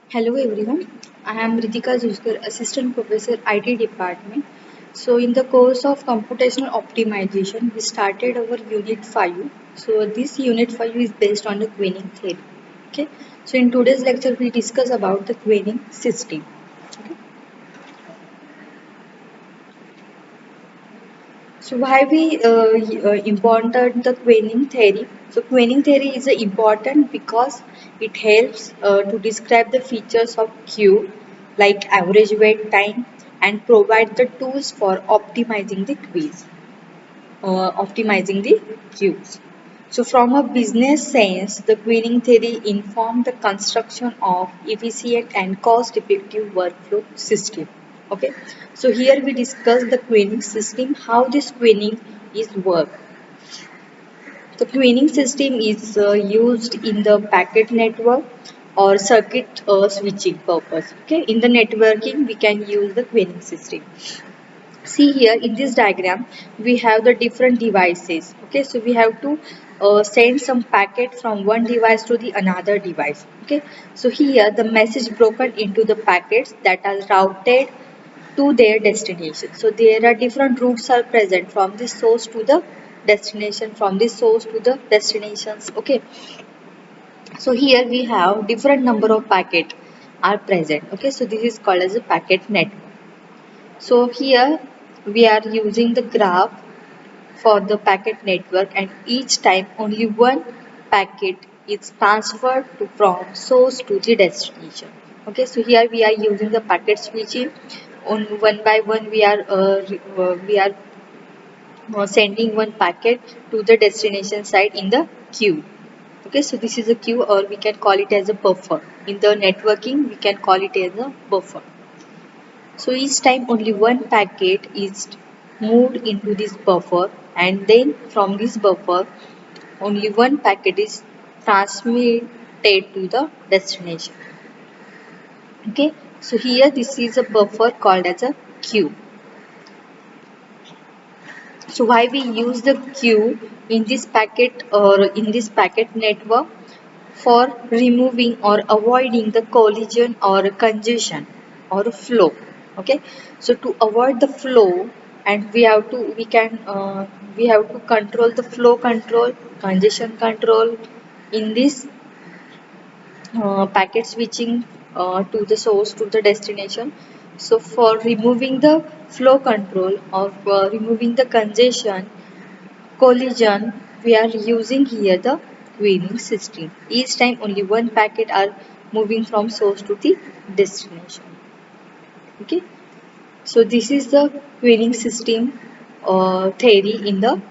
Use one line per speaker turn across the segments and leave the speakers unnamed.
Hello everyone, I am Ritika Zuskar, Assistant Professor IT Department. So in the course of computational optimization, we started our Unit 5. So this Unit 5 is based on the Quening theory. Okay. So in today's lecture, we discuss about the Quening system. Okay. So why we important the Quening theory? So Quening theory is important because it helps to describe the features of Q like average wait time and provide the tools for optimizing the queues. So from a business sense, the Quening theory informed the construction of efficient and cost-effective workflow system. Okay, so here we discuss the queuing system, how this queuing is work. The queuing system is used in the packet network or circuit switching purpose. Okay, in the networking we can use the queuing system. See here in this diagram we have the different devices. Okay, so we have to send some packet from one device to the another device. Okay, so here the message broken into the packets that are routed to their destination. So there are different routes are present from the source to the destination, from the source to the destinations. Okay, so here we have different number of packet are present. Okay, so this is called as a packet network. So here we are using the graph for the packet network, and each time only one packet is transferred from source to the destination. Okay, so here we are using the packet switching. On one by one we are sending one packet to the destination side in the queue. Okay, so this is a queue, or we can call it as a buffer. In the networking we can call it as a buffer. So each time only one packet is moved into this buffer, and then from this buffer only one packet is transmitted to the destination. Okay, so here this is a buffer called as a queue. So why we use the queue in this packet or in this packet network? For removing or avoiding the collision or congestion or flow. Okay, so to avoid the flow, and we have to control the flow control, congestion control in this packet switching to the source to the destination. So for removing the flow control or for removing the congestion collision, we are using here the queuing system. Each time only one packet are moving from source to the destination. Okay, so this is the queuing system theory in the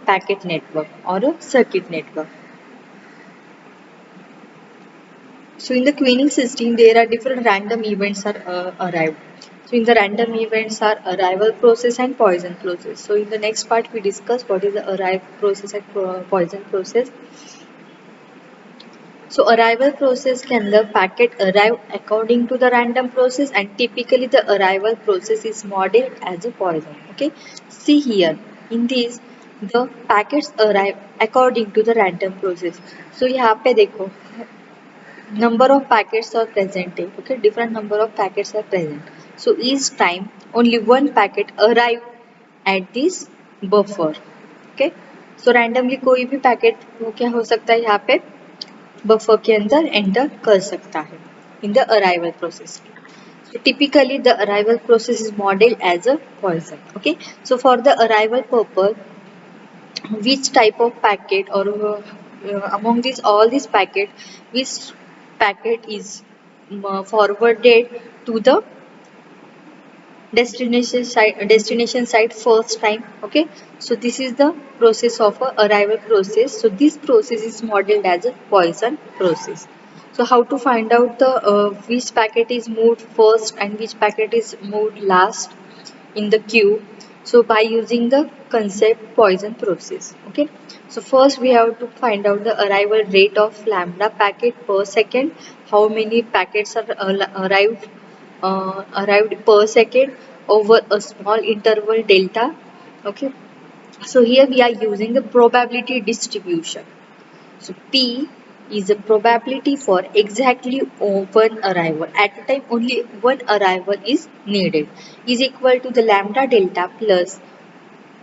packet network or a circuit network. So in the queuing system, there are different random events are arrived. So in the random events are arrival process and poison process. So in the next part, we discuss what is the arrival process and poison process. So arrival process, can the packet arrive according to the random process, and typically the arrival process is modeled as a poison. Okay, see here in this the packets arrive according to the random process. So यहाँ पे देखो number of packets are present है. Okay, different number of packets are present. So each time only one packet arrive at this buffer. Okay, so randomly कोई भी packet वो क्या हो सकता है यहाँ पे बफर के अंदर एंटर कर सकता है इन the arrival process. So typically the arrival process is modeled as a poison. Okay, so for the arrival purpose, which type of packet or among these all these packet, which packet is forwarded to the destination side first time. Okay, so this is the process of a arrival process. So this process is modeled as a poison process. So how to find out the which packet is moved first and which packet is moved last in the queue? So by using the concept poison process. Okay, so first we have to find out the arrival rate of lambda packet per second. How many packets are arrived per second over a small interval delta. Okay, so here we are using the probability distribution. So P is a probability for exactly one arrival. At a time only one arrival is needed, is equal to the lambda delta plus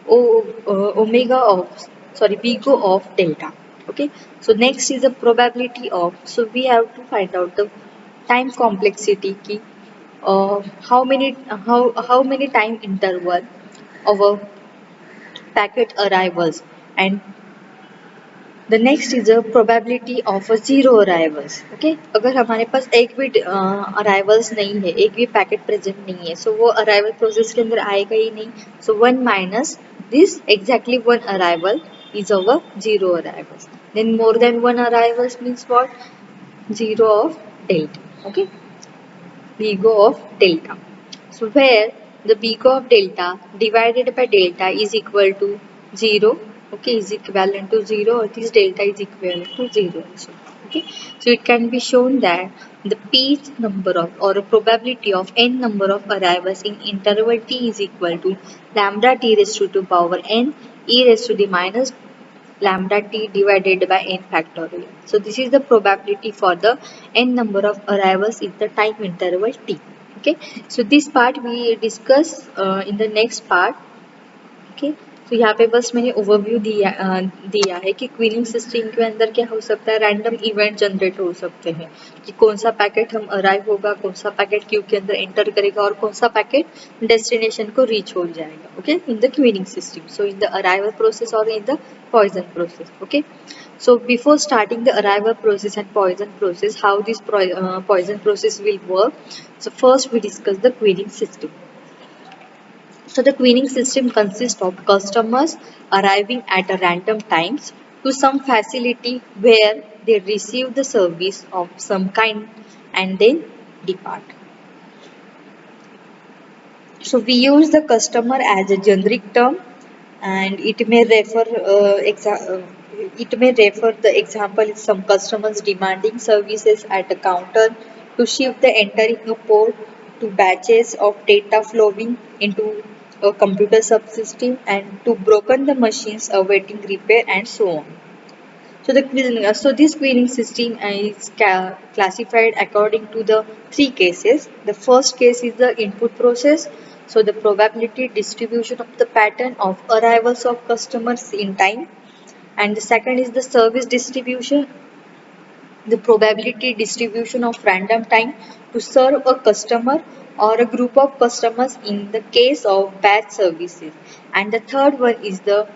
omega of, sorry, bgo of delta. Okay, so next is the probability of, so we have to find out the time complexity key, how many time interval of a packet arrivals, and the next is the probability of a zero arrivals. Okay, अगर हमारे पास एक भी arrivals नहीं है, एक भी packet present नहीं है, so वो arrival process के अंदर आएगा ही नहीं. So 1 minus this exactly one arrival is our zero arrivals. Then more than one arrivals means what? Zero of delta. Okay, bgo of delta. So where the bgo of delta divided by delta is equal to 0, okay, is equivalent to 0, or this delta is equivalent to 0 also. Okay, so it can be shown that the p number of, or a probability of n number of arrivals in interval t is equal to lambda t raised to power n e raised to the minus lambda t divided by n factorial. So this is the probability for the n number of arrivals in the time interval t. Okay, so this part we discuss in the next part. Okay, तो यहाँ पे बस मैंने overview दिया है कि क्वीनिंग system के अंदर क्या हो सकता है, रैंडम इवेंट जनरेट हो सकते हैं कि कौन सा पैकेट हम अराइव होगा, कौन सा पैकेट क्यू के अंदर एंटर करेगा और कौन सा पैकेट डेस्टिनेशन को रीच हो जाएगा. Okay, in the queuing system, so in the arrival process और in the Poisson process. Okay, so before starting the arrival process and poison process, how this poison process will work, so first we discuss the queuing system. So the queuing system consists of customers arriving at a random times to some facility where they receive the service of some kind and then depart. So we use the customer as a generic term, and it may refer the example is some customers demanding services at a counter to shift the entering a port to batches of data flowing into a computer subsystem, and to broken the machines awaiting repair, and so on. So this queuing system is classified according to the three cases. The first case is the input process. So the probability distribution of the pattern of arrivals of customers in time. And the second is the service distribution, the probability distribution of random time to serve a customer or a group of customers in the case of batch services. And the third one is the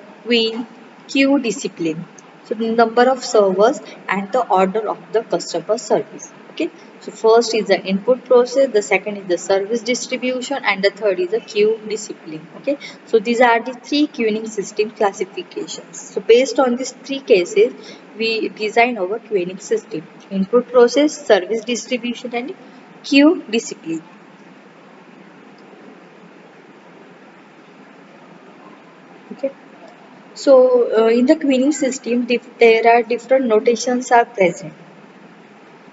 queue discipline. So the number of servers and the order of the customer service. Okay. So first is the input process, the second is the service distribution, and the third is the queue discipline. Okay. So these are the three queuing system classifications. So based on these three cases, we design our queuing system: input process, service distribution, and queue discipline. Okay. So in the queuing system, there are different notations are present.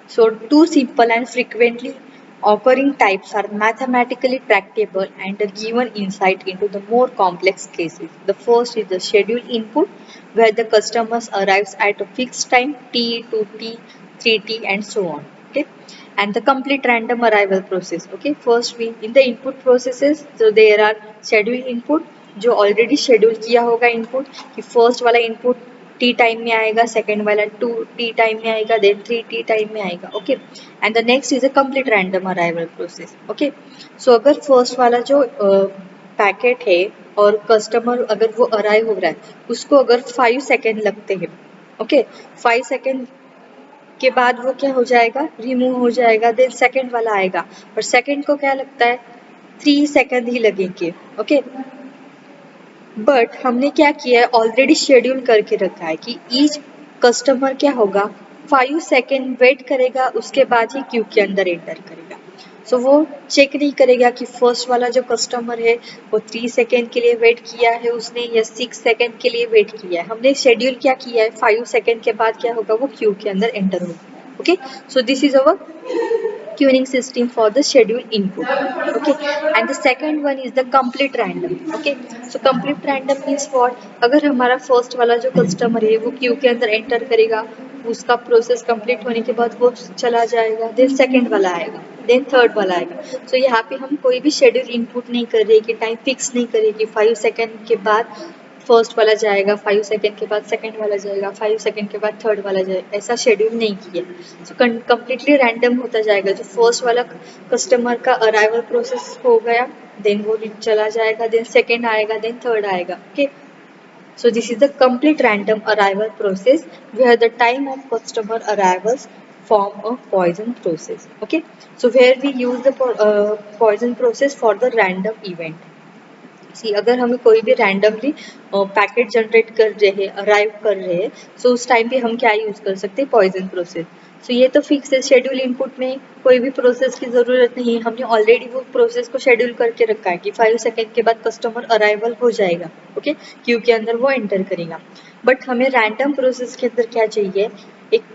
So two simple and frequently occurring types are mathematically tractable and given insight into the more complex cases. The first is the scheduled input, where the customers arrives at a fixed time t, 2t, 3t, and so on. Okay, and the complete random arrival process. Okay, first we in the input processes, so there are scheduled input जो already schedule किया होगा input, कि first वाला input T time में आएगा, second वाला 2t time में आएगा, देन 3t टाइम में आएगा. Okay, and the next is a complete random arrival process. Okay, so अगर फर्स्ट वाला जो पैकेट है और कस्टमर अगर वो अराइव हो रहा है, उसको अगर 5 सेकेंड लगते हैं, ओके, 5 सेकेंड के बाद वो क्या हो जाएगा, रिमूव हो जाएगा, देन सेकेंड वाला आएगा, और सेकेंड को क्या लगता है 3 सेकेंड ही लगेंगे. ओके, बट हमने क्या किया है, ऑलरेडी शेड्यूल करके रखा है कि ईच कस्टमर क्या होगा 5 सेकेंड वेट करेगा, उसके बाद ही क्यू के अंदर एंटर करेगा. सो वो चेक नहीं करेगा कि फर्स्ट वाला जो कस्टमर है वो 3 सेकेंड के लिए वेट किया है उसने या 6 सेकेंड के लिए वेट किया है. हमने शेड्यूल क्या किया है, 5 सेकेंड के बाद क्या होगा, वो क्यू के अंदर एंटर होगा. Okay, so this is our queuing system for the schedule input. Okay, and the second one is the complete random. Okay, so complete random means what? अगर हमारा फर्स्ट वाला जो कस्टमर है वो क्यू के अंदर एंटर करेगा, उसका प्रोसेस कंप्लीट होने के बाद वो चला जाएगा, देन सेकंड वाला आएगा, देन थर्ड वाला आएगा. सो यहाँ पे हम कोई भी शेड्यूल इनपुट नहीं कर रहे कि टाइम फिक्स नहीं करे कि 5 सेकंड के बाद फर्स्ट वाला जाएगा, 5 सेकंड के बाद सेकंड वाला जाएगा, 5 सेकंड के बाद थर्ड वाला जाएगा, ऐसा शेड्यूल नहीं किया. सो कम्प्लीटली रैंडम होता जाएगा. जो फर्स्ट वाला कस्टमर का अराइवल प्रोसेस हो गया, देन वो चला जाएगा, देन सेकंड आएगा, देन थर्ड आएगा. Okay, so this is the complete random arrival process where the time of customer arrivals form a Poisson process. Okay, so where we use the Poisson process for the random event. सी अगर हमें कोई भी randomly packet generate कर रहे हैं, arrive कर रहे हैं, सो उस टाइम पे हम क्या यूज़ कर सकते हैं? Poison process. सो ये तो फिक्स है, शेड्यूल इनपुट में कोई भी प्रोसेस की ज़रूरत नहीं है. हमने ऑलरेडी वो प्रोसेस को शेड्यूल करके रखा है कि 5 सेकेंड के बाद कस्टमर अराइवल हो जाएगा. ओके, क्यू के अंदर वो एंटर करेगा. बट हमें रैंडम प्रोसेस के अंदर क्या चाहिए? एक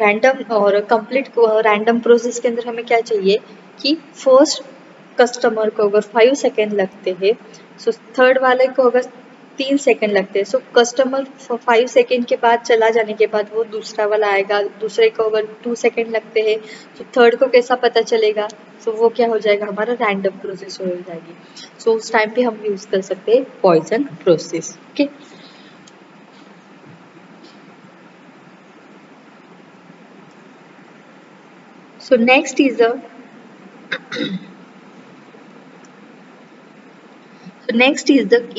रैंडम और कंप्लीट रैंडम प्रोसेस के अंदर हमें क्या चाहिए कि फर्स्ट कस्टमर को अगर 5 सेकेंड लगते हैं, सो थर्ड वाले को अगर 3 सेकेंड लगते हैं, सो कस्टमर 5 सेकेंड के बाद चला जाने के बाद वो दूसरा वाला आएगा. दूसरे को अगर 2 सेकेंड लगते हैं, तो थर्ड को कैसा पता चलेगा? सो वो क्या हो जाएगा? हमारा रैंडम प्रोसेस हो जाएगी. सो उस टाइम पे हम यूज कर सकते हैं poison process. Okay, so next is the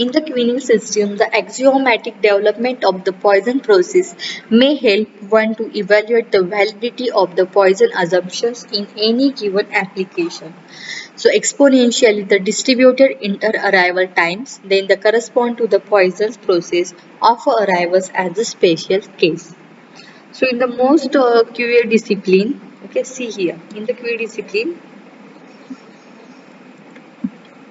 in the queuing system, the axiomatic development of the Poisson process may help one to evaluate the validity of the Poisson assumptions in any given application. So exponentially the distributed inter-arrival times then the correspond to the Poisson process of arrivals as a special case. So in the most QA discipline, okay, see here in the QA discipline,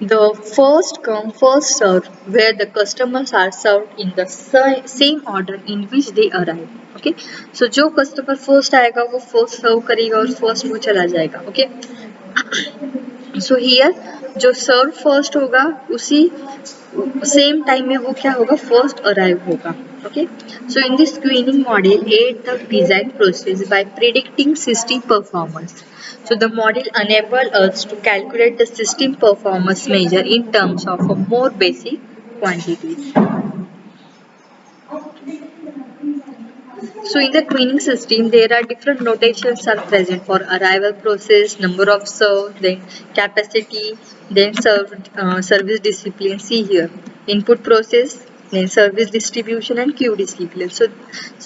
the first come first served where the customers are served in the same order in which they arrive. Okay, so जो customer first आएगा वो first serve करेगा और first वो चला जाएगा. Okay, so here जो served first होगा उसी same time में वो क्या होगा? First arrive होगा. Okay, so in this queuing model aid the design process by predicting system performance. So the model enables us to calculate the system performance measure in terms of a more basic quantities. So in the queuing system, there are different notations are present for arrival process, number of served, then capacity, then service discipline. See here, input process, then service distribution and queue discipline. So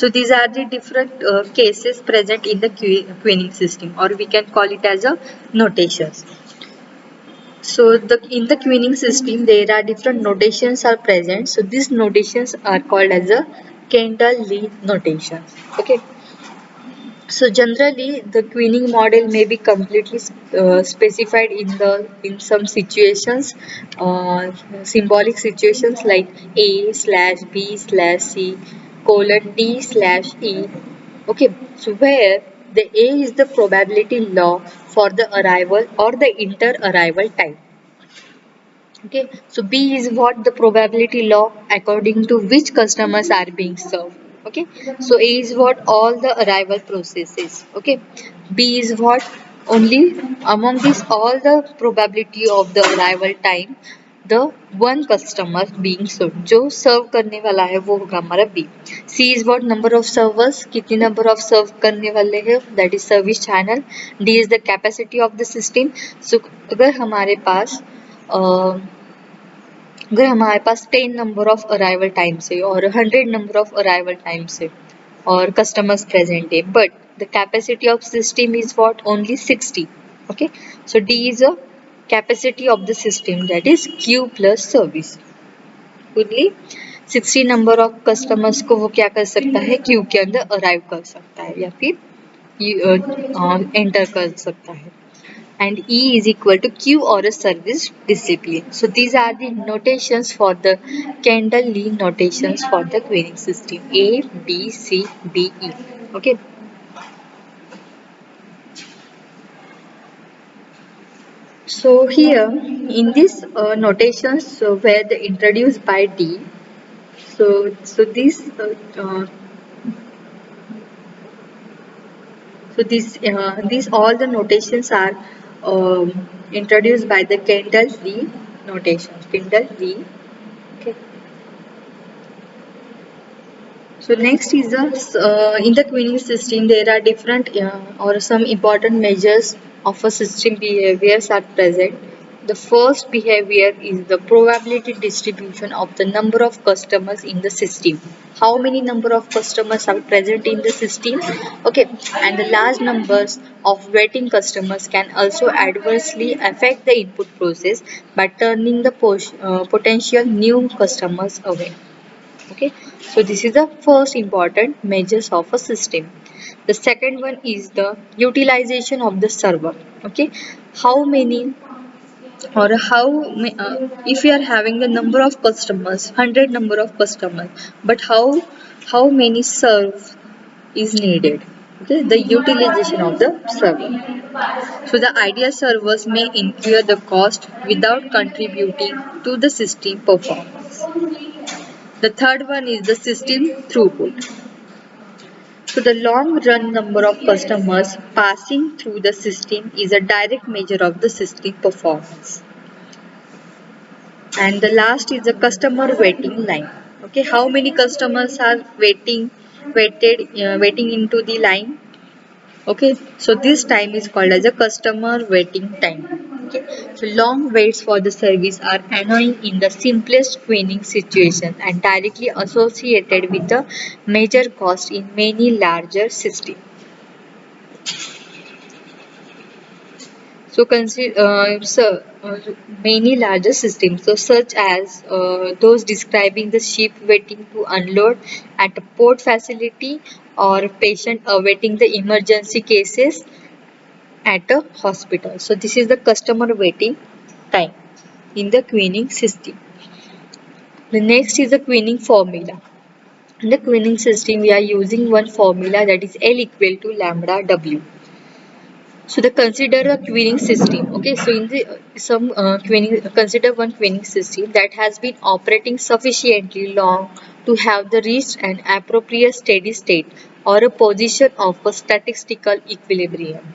these are the different cases present in the queuing system, or we can call it as a notations. So in the queuing system, there are different notations are present. So these notations are called as a Kendall-Lee notations. Okay. So generally, the queuing model may be completely specified in some situations, symbolic situations like A/B/C colon D/E. Okay, so where the A is the probability law for the arrival or the inter-arrival time. Okay, so B is what? The probability law according to which customers are being served. Okay, so A is what? All the arrival processes. Okay, B is what? Only among these all the probability of the arrival time, the one customer being served. जो serve करने वाला है वो होगा हमारा B. C is what? Number of servers. कितनी number of serve करने वाले हैं? That is service channel. D is the capacity of the system. So अगर हमारे पास 10 नंबर ऑफ अराइवल टाइम्स है और 100 नंबर ऑफ अराइवल टाइम्स है और कस्टमर्स प्रेजेंट है, but the capacity of system is what? Only 60. Okay, so D is a capacity of the system, that is Q plus service. Only 60 number of customers को वो क्या कर सकता है? Q के अंदर अराइव कर सकता है या फिर एंटर कर सकता है. And E is equal to Q or a service discipline. So these are the notations for the Kendall-Lee notations for the queuing system: A, B, C, D, E. Okay. So here in this notations where they introduced by D. So these all the notations are introduced by the Kendall Lee notation. Kendall Lee. Okay. So next is the in the queuing system there are different or some important measures of a system behaviors are present. The first behavior is the probability distribution of the number of customers in the system. How many number of customers are present in the system? Okay, and the large numbers of waiting customers can also adversely affect the input process by turning the potential new customers away. Okay, so this is the first important measures of a system. The second one is the utilization of the server. Okay, how many or if you are having the number of customers, 100 number of customers, but how many serve is needed. Okay, the utilization of the server. So the ideal servers may incur the cost without contributing to the system performance. The third one is the system throughput. So the long run number of customers passing through the system is a direct measure of the system performance. And the last is the customer waiting line. Okay, how many customers are waiting into the line? Okay, so this time is called as a customer waiting time. Okay, so long waits for the service are annoying in the simplest queuing situation and directly associated with the major cost in many larger systems. So consider many larger systems, so such as those describing the ship waiting to unload at a port facility or patient awaiting the emergency cases at a hospital. So this is the customer waiting time in the queuing system. The next is the queuing formula. In the queuing system, we are using one formula that is L equal to lambda W. So the consider a queuing system. Okay, so in the consider one queuing system that has been operating sufficiently long to have the reached an appropriate steady state or a position of a statistical equilibrium.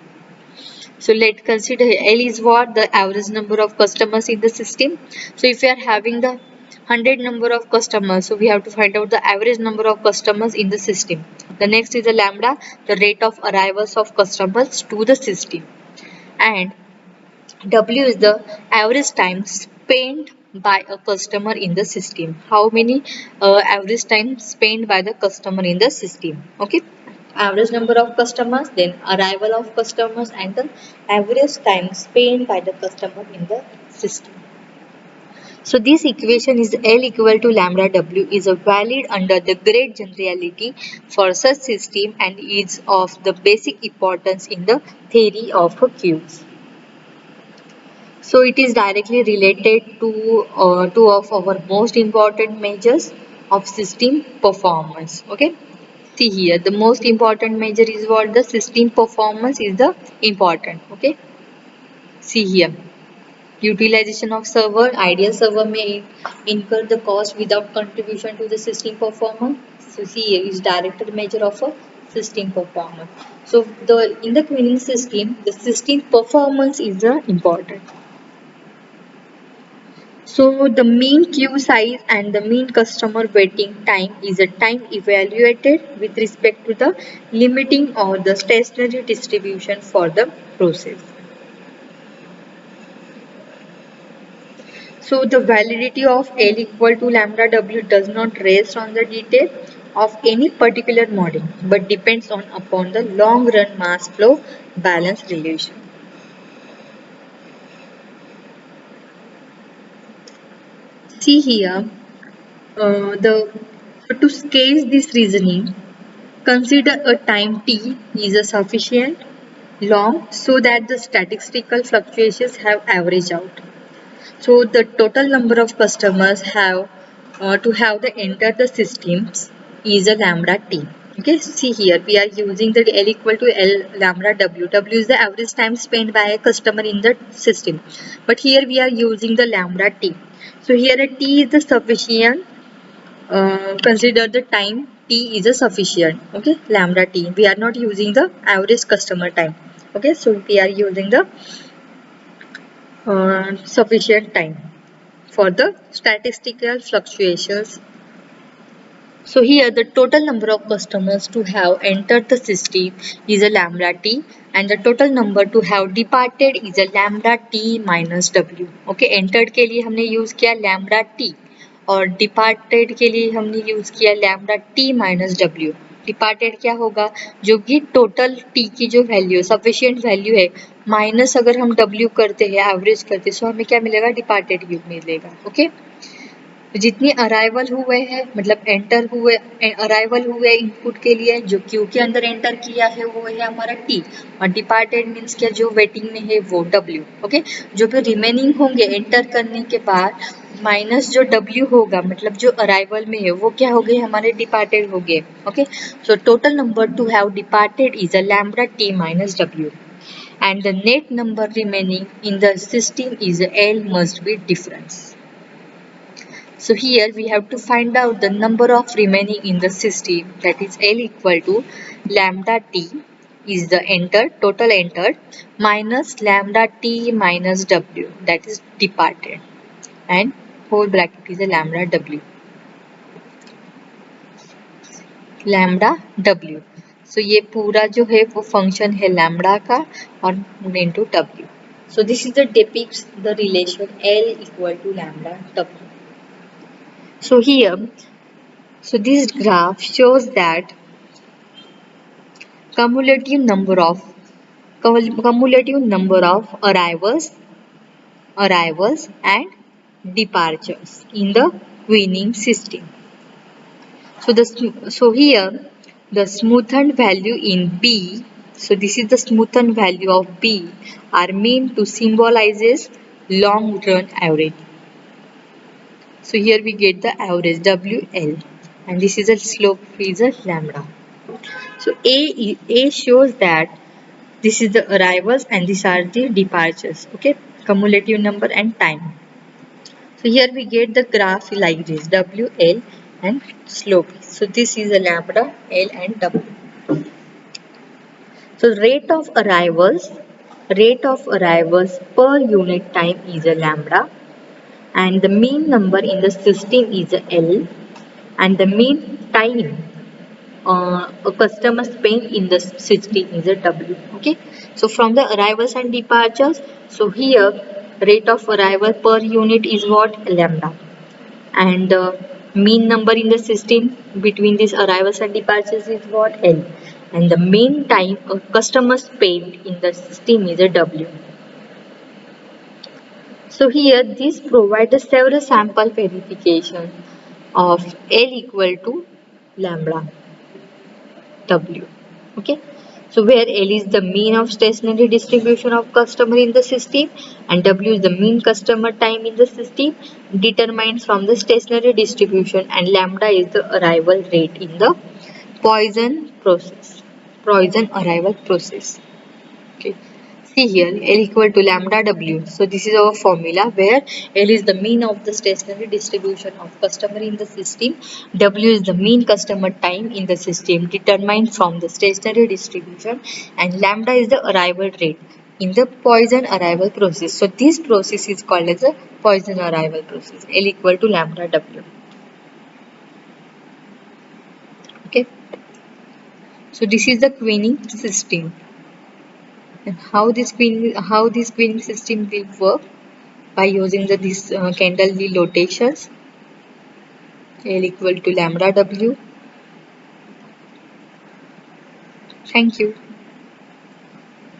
So let's consider L is what? The average number of customers in the system. So if we are having the 100 number of customers, so we have to find out the average number of customers in the system. The next is the lambda, the rate of arrivals of customers to the system. And W is the average time spent by a customer in the system. How many average time spent by the customer in the system? Okay, average number of customers, then arrival of customers, and the average time spent by the customer in the system. So this equation is L equal to lambda W is a valid under the great generality for such system and is of the basic importance in the theory of queues. So it is directly related to two of our most important measures of system performance. Okay. See here, the most important measure is what? The system performance is the important. Okay. See here, utilization of server. Ideal server may incur the cost without contribution to the system performance. So see here is directed measure of a system performance. So the in the queuing system, the system performance is the important. So the mean queue size and the mean customer waiting time is a time evaluated with respect to the limiting or the stationary distribution for the process. So the validity of L equal to lambda W does not rest on the detail of any particular model but depends on upon the long run mass flow balance relation. See here, to scale this reasoning, consider a time t is a sufficient long so that the statistical fluctuations have averaged out. So the total number of customers have to have the enter the systems is a lambda t. Okay, see here we are using the L equal to L lambda W. W is the average time spent by a customer in the system, but here we are using the lambda T. So here a T is the sufficient. Consider the time T is a sufficient. Okay, lambda T. We are not using the average customer time. Okay, so we are using the sufficient time for the statistical fluctuations. So here the total number of customers to have entered the system is a lambda T, and the total number to have departed is a lambda T minus W. Okay, entered के लिए हमने use किया lambda T और departed के लिए हमने use किया lambda T minus W. Departed क्या होगा, जो कि टोटल टी की जो वैल्यू सफिशिएंट वैल्यू है माइनस अगर हम डब्ल्यू करते हैं एवरेज करते हैं, तो हमें क्या मिलेगा, डिपार्टेड मिलेगा. ओके, जितने अराइवल हुए हैं मतलब एंटर हुए, अराइवल हुए इनपुट के लिए जो क्यू के अंदर एंटर किया है वो है हमारा टी, और डिपार्टेड मीन्स क्या, जो वेटिंग में है वो डब्ल्यू. ओके, जो भी रिमेनिंग होंगे एंटर करने के बाद माइनस जो डब्ल्यू होगा मतलब जो अराइवल में है वो क्या हो गए, हमारे डिपार्टेड हो गए. Okay, so total number two have departed is a lambda T minus W, and the net number remaining in the system is L must be difference. So here we have to find out the number of remaining in the system, that is L equal to lambda T is the entered, total entered, minus lambda T minus W, that is departed, and whole bracket is a lambda W. lambda W. So ये पूरा जो है वो function है lambda का और into W. So this is the depicts the relation L equal to lambda W. So here, so this graph shows that cumulative number of arrivals and departures in the queuing system. So here the smoothened value in B. So this is the smoothened value of B are meant to symbolizes long run average. So here we get the average WL, and this is a slope is a lambda. So A shows that this is the arrivals and these are the departures. Okay, cumulative number and time. So here we get the graph like this, WL and slope. So this is a lambda L and W. So rate of arrivals per unit time is a lambda, and the mean number in the system is a L, and the mean time a customer spent in the system is a W. Okay, so from the arrivals and departures, so here rate of arrival per unit is what, lambda, and the mean number in the system between these arrivals and departures is what, L, and the mean time a customer spent in the system is a W. So here this provides the several sample verification of L equal to lambda W. Okay, so where L is the mean of stationary distribution of customer in the system and W is the mean customer time in the system determined from the stationary distribution, and lambda is the arrival rate in the Poisson arrival process. Okay, see here L equal to lambda W. So this is our formula where L is the mean of the stationary distribution of customer in the system, W is the mean customer time in the system determined from the stationary distribution, and lambda is the arrival rate in the Poisson arrival process. So this process is called as a Poisson arrival process. L equal to lambda W. Okay, so this is the queuing system. And how this queuing system will work, by using these Kendall-Lee notations, L equal to lambda W. Thank you.